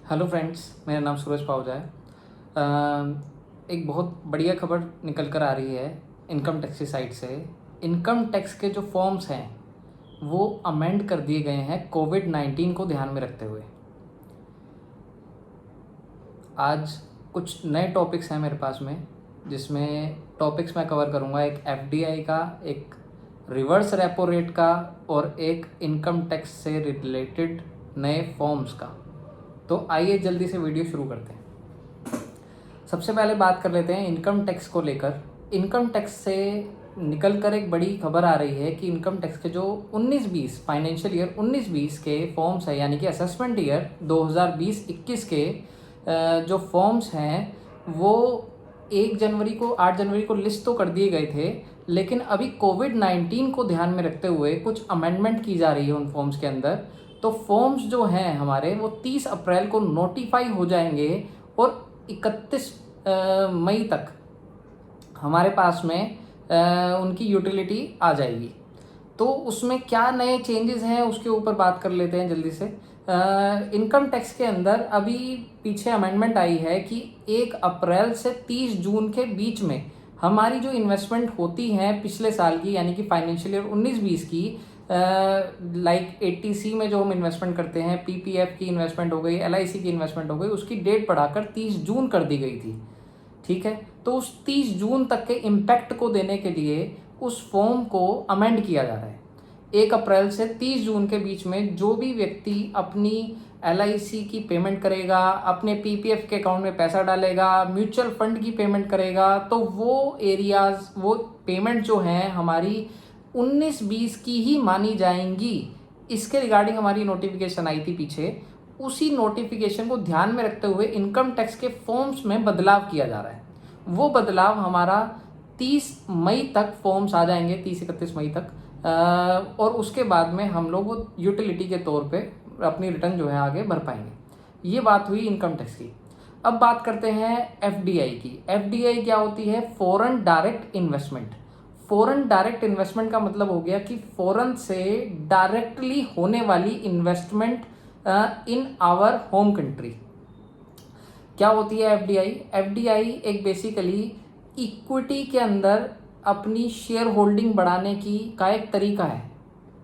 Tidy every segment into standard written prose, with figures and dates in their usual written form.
Hello friends, मेरा नाम सूरज पाहुजा है। एक बहुत बढ़िया खबर निकल कर आ रही है इनकम टैक्स की साइड से। इनकम टैक्स के जो फॉर्म्स हैं वो अमेंड कर दिए गए हैं कोविड-19 को ध्यान में रखते हुए। आज कुछ नए टॉपिक्स हैं मेरे पास में, जिसमें टॉपिक्स मैं कवर करूंगा। एक एफडीआई का, एक रिवर्स रेपो रेट का और एक इनकम टैक्स से रिलेटेड नए फॉर्म्स का। तो आइए जल्दी से वीडियो शुरू करते हैं। सबसे पहले बात कर लेते हैं इनकम टैक्स को लेकर। इनकम टैक्स से निकल कर एक बड़ी खबर आ रही है कि इनकम टैक्स के जो 19-20 फाइनेंशियल ईयर 19-20 के फॉर्म्स है, यानी कि असेसमेंट ईयर 2020-21 के जो फॉर्म्स हैं वो 8 जनवरी को लिस्ट तो कर दिए गए थे, लेकिन अभी कोविड-19 को ध्यान में रखते हुए कुछ अमेंडमेंट की जा रही है उन फॉर्म्स के अंदर। तो फॉर्म्स जो हैं हमारे वो 30 अप्रैल को नोटिफाई हो जाएंगे और 31 मई तक हमारे पास में उनकी यूटिलिटी आ जाएगी। तो उसमें क्या नए चेंजेस हैं उसके ऊपर बात कर लेते हैं जल्दी से। इनकम टैक्स के अंदर अभी पीछे अमेंडमेंट आई है कि 1 अप्रैल से 30 जून के बीच में हमारी जो इन्वेस्टमेंट होती हैं पिछले साल की, यानी कि फाइनेंशियल ईयर 19-20 की, लाइक 80C में जो हम इन्वेस्टमेंट करते हैं, पीपीएफ की इन्वेस्टमेंट हो गई, एलआईसी की इन्वेस्टमेंट हो गई, उसकी डेट बढ़ाकर 30 जून कर दी गई थी। ठीक है, तो उस 30 जून तक के इम्पैक्ट को देने के लिए उस फॉर्म को अमेंड किया जा रहा है। 1 अप्रैल से 30 जून के बीच में जो भी व्यक्ति अपनी एलआईसी की पेमेंट करेगा, अपने पीपीएफ के अकाउंट में पैसा डालेगा, म्यूचुअल फंड की पेमेंट करेगा, तो वो पेमेंट जो है हमारी 19-20 की ही मानी जाएंगी। इसके रिगार्डिंग हमारी नोटिफिकेशन आई थी पीछे। उसी नोटिफिकेशन को ध्यान में रखते हुए इनकम टैक्स के फॉर्म्स में बदलाव किया जा रहा है। वो बदलाव हमारा 30 मई तक फॉर्म्स आ जाएंगे, 30-31 मई तक, और उसके बाद में हम लोग वो यूटिलिटी के तौर पे अपनी रिटर्न जो है आगे भर पाएंगे। ये बात हुई इनकम टैक्स की। अब बात करते हैं एफडीआई की। एफडीआई क्या होती है? Foreign direct investment. Foreign direct investment का मतलब हो गया कि फॉरेन से डायरेक्टली होने वाली investment in our home country. क्या होती है एफडीआई? एफडीआई एक बेसिकली इक्विटी के अंदर अपनी शेयर होल्डिंग बढ़ाने की का एक तरीका है।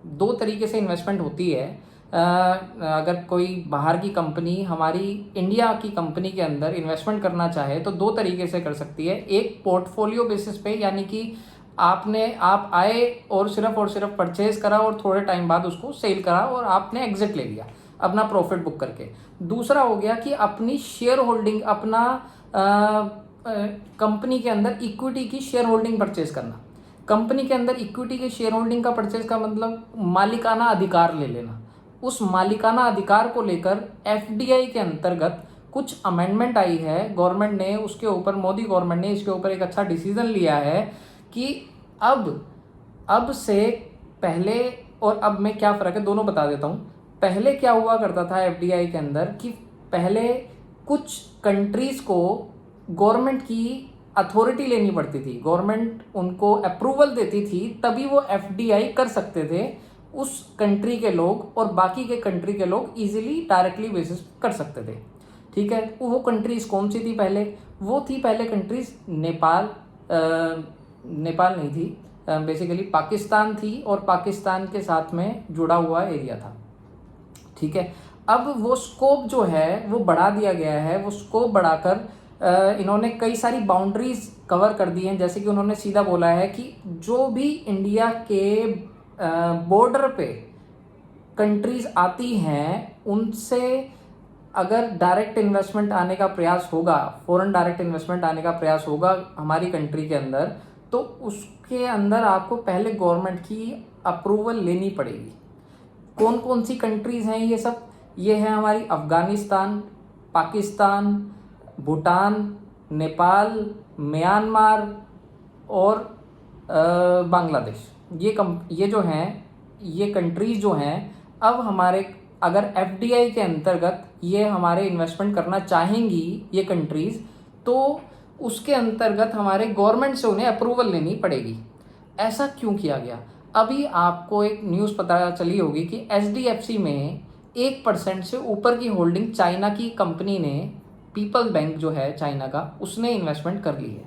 2 तरीके से इन्वेस्टमेंट होती है। अगर कोई बाहर की कंपनी हमारी इंडिया की कंपनी के अंदर इन्वेस्टमेंट करना चाहे तो 2 तरीके से कर सकती है। एक पोर्टफोलियो बेसिस पे, यानी कि आप आए और सिर्फ परचेज करा और थोड़े टाइम बाद उसको सेल करा और आपने एग्जिट ले लिया अपना प्रॉफिट बुक करके। दूसरा हो गया कि अपनी शेयर होल्डिंग, अपना कंपनी के अंदर इक्विटी की शेयर होल्डिंग परचेज करना। कंपनी के अंदर इक्विटी के शेयर होल्डिंग का परचेज का मतलब मालिकाना अधिकार ले लेना। उस मालिकाना अधिकार को लेकर एफडीआई के अंतर्गत कुछ अमेंडमेंट आई है। गवर्नमेंट ने उसके ऊपर, मोदी गवर्नमेंट ने इसके ऊपर एक अच्छा डिसीजन लिया है कि अब से पहले और अब में क्या फ़र्क है, दोनों बता देता हूँ। पहले क्या हुआ करता था एफडीआई के अंदर कि पहले कुछ कंट्रीज़ को गवर्नमेंट की अथॉरिटी लेनी पड़ती थी, गवर्नमेंट उनको अप्रूवल देती थी, तभी वो एफडीआई कर सकते थे उस कंट्री के लोग, और बाकी के कंट्री के लोग इजीली डायरेक्टली बेसिस कर सकते थे। ठीक है, वो कंट्रीज़ कौन सी थी पहले? वो थी पहले कंट्रीज़ नेपाल नहीं थी, बेसिकली पाकिस्तान थी, और पाकिस्तान के साथ में जुड़ा हुआ एरिया था। ठीक है, अब वो स्कोप जो है वो बढ़ा दिया गया है। वो स्कोप बढ़ाकर इन्होंने कई सारी बाउंड्रीज कवर कर दी हैं। जैसे कि उन्होंने सीधा बोला है कि जो भी इंडिया के बॉर्डर पे कंट्रीज आती हैं उनसे अगर डायरेक्ट इन्वेस्टमेंट आने का प्रयास होगा, फॉरेन डायरेक्ट इन्वेस्टमेंट आने का प्रयास होगा हमारी कंट्री के अंदर, तो उसके अंदर आपको पहले गवर्नमेंट की अप्रूवल लेनी पड़ेगी। कौन कौन सी कंट्रीज़ हैं ये सब? ये है हमारी अफ़गानिस्तान, पाकिस्तान, भूटान, नेपाल, म्यांमार और बांग्लादेश। ये जो हैं, ये कंट्रीज़ जो हैं, अब हमारे अगर एफडीआई के अंतर्गत ये हमारे इन्वेस्टमेंट करना चाहेंगी ये कंट्रीज़, तो उसके अंतर्गत हमारे गवर्नमेंट से उन्हें अप्रूवल लेनी पड़ेगी। ऐसा क्यों किया गया? अभी आपको एक न्यूज़ पता चली होगी कि एचडीएफसी में 1% से ऊपर की होल्डिंग चाइना की कंपनी ने, पीपल बैंक जो है चाइना का, उसने इन्वेस्टमेंट कर ली है।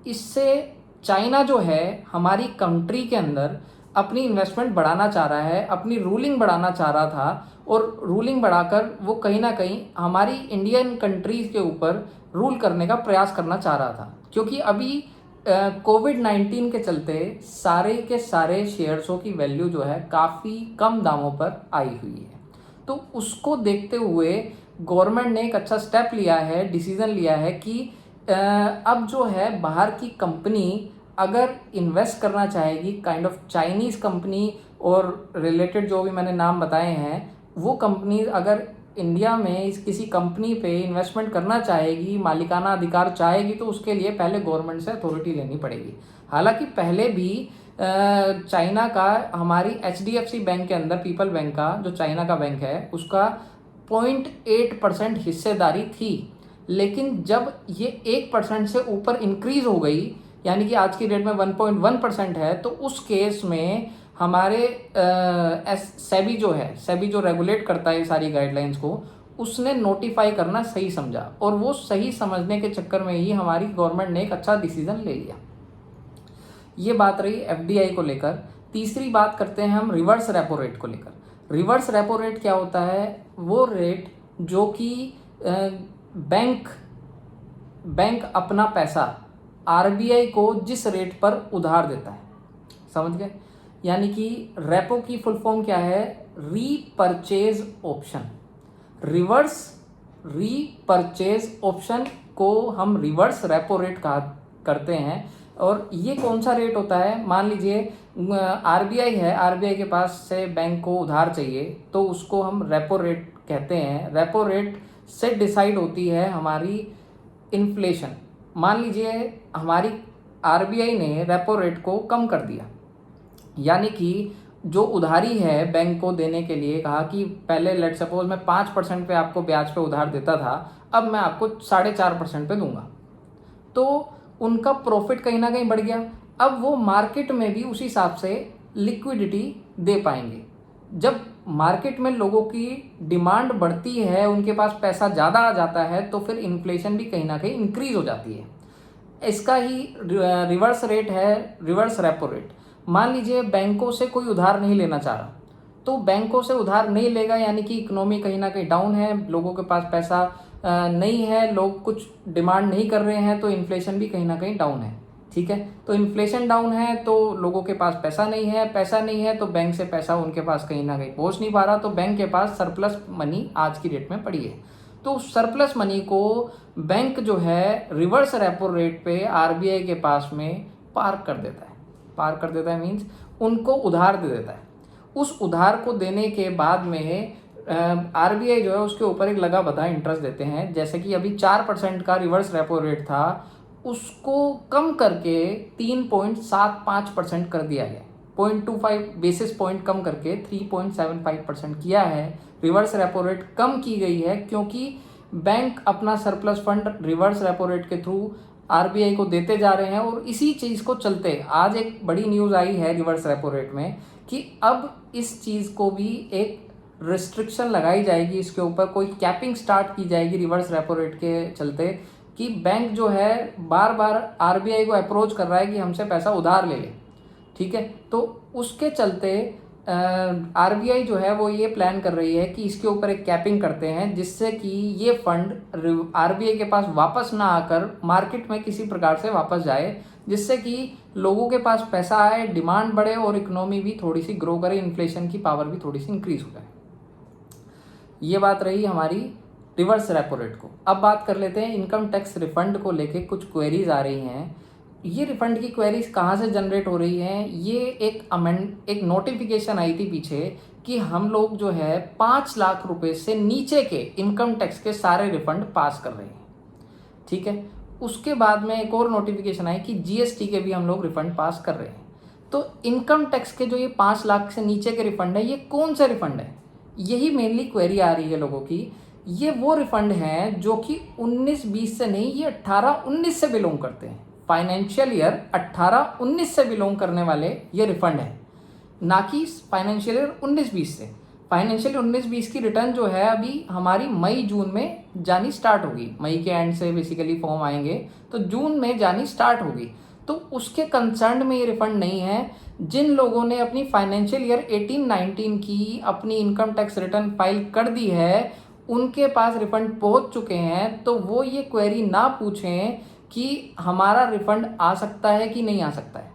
इससे चाइना जो है हमारी कंट्री के अंदर अपनी इन्वेस्टमेंट बढ़ाना चाह रहा है, अपनी रूलिंग बढ़ाना चाह रहा था, और रूलिंग बढ़ाकर वो कहीं ना कहीं हमारी इंडियन कंट्रीज के ऊपर रूल करने का प्रयास करना चाह रहा था। क्योंकि अभी कोविड-19 के चलते सारे के सारे शेयर्सों की वैल्यू जो है काफ़ी कम दामों पर आई हुई है। तो उसको देखते हुए गवर्नमेंट ने एक अच्छा स्टेप लिया है, डिसीजन लिया है कि अब जो है बाहर की कंपनी अगर इन्वेस्ट करना चाहेगी, काइंड ऑफ चाइनीज़ कंपनी और रिलेटेड जो भी मैंने नाम बताए हैं, वो कंपनी अगर इंडिया में इस किसी कंपनी पे इन्वेस्टमेंट करना चाहेगी, मालिकाना अधिकार चाहेगी, तो उसके लिए पहले गवर्नमेंट से अथॉरिटी लेनी पड़ेगी। हालांकि पहले भी चाइना का हमारी HDFC बैंक के अंदर, पीपल बैंक का जो चाइना का बैंक है, उसका 0.8% हिस्सेदारी थी। लेकिन जब ये 1% से ऊपर इंक्रीज हो गई, यानी कि आज की डेट में 1.1% है, तो उस केस में हमारे सेबी जो है, सेबी जो रेगुलेट करता है ये सारी गाइडलाइंस को, उसने नोटिफाई करना सही समझा, और वो सही समझने के चक्कर में ही हमारी गवर्नमेंट ने एक अच्छा डिसीजन ले लिया। ये बात रही FDI को लेकर। तीसरी बात करते हैं हम रिवर्स रेपो रेट को लेकर। रिवर्स रेपो रेट क्या होता है? वो रेट जो कि बैंक अपना पैसा RBI को जिस रेट पर उधार देता है, समझ गए? यानी कि रेपो की फुल फॉर्म क्या है? Repurchase option. Reverse repurchase option को हम रिवर्स रेपो रेट कहा करते हैं। और ये कौन सा रेट होता है? मान लीजिए RBI है, RBI के पास से बैंक को उधार चाहिए, तो उसको हम रेपो रेट कहते हैं। रेपो रेट से डिसाइड होती है हमारी इन्फ्लेशन। मान लीजिए हमारी RBI ने रेपो रेट को कम कर दिया, यानी कि जो उधारी है बैंक को देने के लिए, कहा कि पहले लेट सपोज मैं 5% पे आपको ब्याज पे उधार देता था, अब मैं आपको 4.5% पे दूंगा, तो उनका प्रॉफिट कहीं ना कहीं बढ़ गया। अब वो मार्केट में भी उसी हिसाब से लिक्विडिटी दे पाएंगे। जब मार्केट में लोगों की डिमांड बढ़ती है, उनके पास पैसा ज़्यादा आ जाता है, तो फिर इन्फ्लेशन भी कहीं ना कहीं इंक्रीज हो जाती है। इसका ही रिवर्स रेट है रिवर्स रेपो रेट। मान लीजिए बैंकों से कोई उधार नहीं लेना चाह रहा, तो बैंकों से उधार नहीं लेगा, यानी कि इकोनॉमी कहीं ना कहीं डाउन है, लोगों के पास पैसा नहीं है, लोग कुछ डिमांड नहीं कर रहे हैं, तो इन्फ्लेशन भी कहीं ना कहीं डाउन है। ठीक है, तो इन्फ्लेशन डाउन है तो लोगों के पास पैसा नहीं है, पैसा नहीं है तो बैंक से पैसा उनके पास कहीं ना कहीं पहुंच नहीं पा रहा, तो बैंक के पास सरप्लस मनी आज की डेट में पड़ी है। तो सरप्लस मनी को बैंक जो है रिवर्स रेपो रेट पे RBI के पास में पार्क कर देता है। पार्क कर देता है मीन्स उनको उधार दे देता है। उस उधार को देने के बाद में RBI जो है उसके ऊपर एक लगा बता इंटरेस्ट देते हैं। जैसे कि अभी 4% का रिवर्स रेपो रेट था, उसको कम करके 3.75% कर दिया गया। 0.25 बेसिस पॉइंट कम करके 3.75% किया है। रिवर्स रेपो रेट कम की गई है क्योंकि बैंक अपना surplus fund reverse repo rate के थ्रू RBI को देते जा रहे हैं। और इसी चीज़ को चलते आज एक बड़ी न्यूज़ आई है रिवर्स रेपो रेट में कि अब इस चीज़ को भी एक रिस्ट्रिक्शन लगाई जाएगी, इसके ऊपर कोई कैपिंग स्टार्ट की जाएगी रिवर्स रेपो रेट के चलते, कि बैंक जो है बार बार RBI को अप्रोच कर रहा है कि हमसे पैसा उधार ले ले। ठीक है, तो उसके चलते RBI जो है वो ये प्लान कर रही है कि इसके ऊपर एक कैपिंग करते हैं, जिससे कि ये फंड RBI के पास वापस ना आकर मार्केट में किसी प्रकार से वापस जाए, जिससे कि लोगों के पास पैसा आए, डिमांड बढ़े और इकोनॉमी भी थोड़ी सी ग्रो करे, इन्फ्लेशन की पावर भी थोड़ी सी इंक्रीज हो जाए। ये बात रही हमारी रिवर्स रेपो रेट को। अब बात कर लेते हैं इनकम टैक्स रिफंड को लेके कुछ क्वेरीज आ रही हैं। ये रिफंड की क्वेरीज कहाँ से जनरेट हो रही हैं? ये एक नोटिफिकेशन आई थी पीछे कि हम लोग जो है 5 लाख रुपए से नीचे के इनकम टैक्स के सारे रिफंड पास कर रहे हैं। ठीक है, उसके बाद में एक और नोटिफिकेशन आई कि GST के भी हम लोग रिफंड पास कर रहे हैं। तो इनकम टैक्स के जो ये 5 लाख से नीचे के रिफंड है, ये कौन से रिफंड है? यही मेनली क्वेरी आ रही है लोगों की। ये वो रिफंड हैं जो कि 19-20 से नहीं, ये 18-19 से बिलोंग करते हैं। फाइनेंशियल ईयर 18-19 से बिलोंग करने वाले ये रिफंड है, ना कि फाइनेंशियल ईयर 19-20 से। फाइनेंशियल 19-20 की रिटर्न जो है अभी हमारी मई जून में जानी स्टार्ट होगी। मई के एंड से बेसिकली फॉर्म आएंगे तो जून में जानी स्टार्ट होगी। तो उसके कंसर्न में ये रिफंड नहीं है। जिन लोगों ने अपनी फाइनेंशियल ईयर 18-19 की अपनी इनकम टैक्स रिटर्न फाइल कर दी है उनके पास रिफंड पहुंच चुके हैं, तो वो ये क्वेरी ना पूछें कि हमारा रिफंड आ सकता है कि नहीं आ सकता है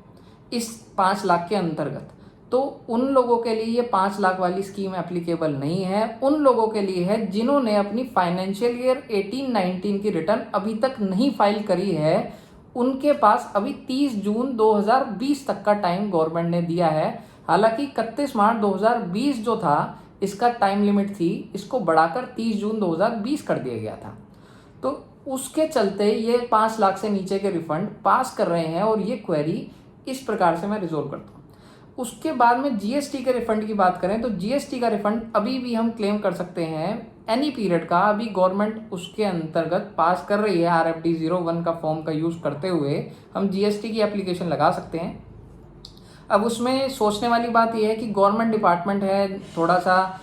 इस 5 लाख के अंतर्गत। तो उन लोगों के लिए ये 5 लाख वाली स्कीम एप्लीकेबल नहीं है। उन लोगों के लिए है जिन्होंने अपनी फाइनेंशियल ईयर 18-19 की रिटर्न अभी तक नहीं फाइल करी है। उनके पास अभी 30 जून 2020 तक का टाइम गवर्नमेंट ने दिया है। हालांकि 31 मार्च 2020 जो था इसका टाइम लिमिट थी, इसको बढ़ाकर 30 जून 2020 कर दिया गया था। तो उसके चलते ये 5 लाख से नीचे के रिफंड पास कर रहे हैं और ये क्वेरी इस प्रकार से मैं रिजोल्व करता हूँ। उसके बाद में जीएसटी के रिफंड की बात करें तो जीएसटी का रिफंड अभी भी हम क्लेम कर सकते हैं एनी पीरियड का। अभी गवर्नमेंट उसके अंतर्गत पास कर रही है RFD 01 का फॉर्म का यूज़ करते हुए हम जीएसटी की एप्लीकेशन लगा सकते हैं। अब उसमें सोचने वाली बात यह है कि गवर्नमेंट डिपार्टमेंट है, थोड़ा सा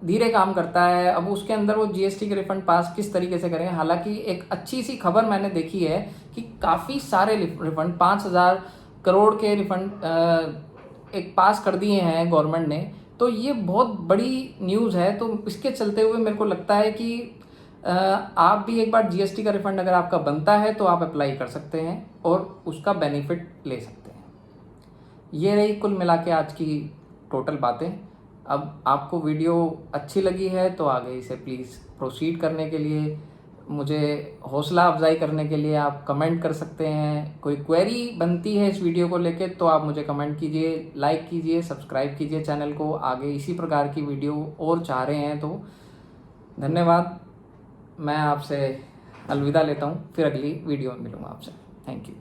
धीरे काम करता है। अब उसके अंदर वो जीएसटी के रिफंड पास किस तरीके से करें। हालांकि एक अच्छी सी खबर मैंने देखी है कि काफ़ी सारे रिफंड 5,000 करोड़ के रिफंड एक पास कर दिए हैं गवर्नमेंट ने। तो ये बहुत बड़ी न्यूज़ है। तो इसके चलते हुए मेरे को लगता है कि आप भी एक बार जीएसटी का रिफंड अगर आपका बनता है तो आप अप्लाई कर सकते हैं और उसका बेनिफिट ले सकते हैं। ये रही कुल मिला के आज की टोटल बातें। अब आपको वीडियो अच्छी लगी है तो आगे इसे प्लीज़ प्रोसीड करने के लिए, मुझे हौसला अफजाई करने के लिए आप कमेंट कर सकते हैं। कोई क्वेरी बनती है इस वीडियो को लेके तो आप मुझे कमेंट कीजिए, लाइक कीजिए, सब्सक्राइब कीजिए चैनल को। आगे इसी प्रकार की वीडियो और चाह रहे हैं तो धन्यवाद। मैं आपसे अलविदा लेता हूँ, फिर अगली वीडियो में मिलूँगा आपसे। Thank you.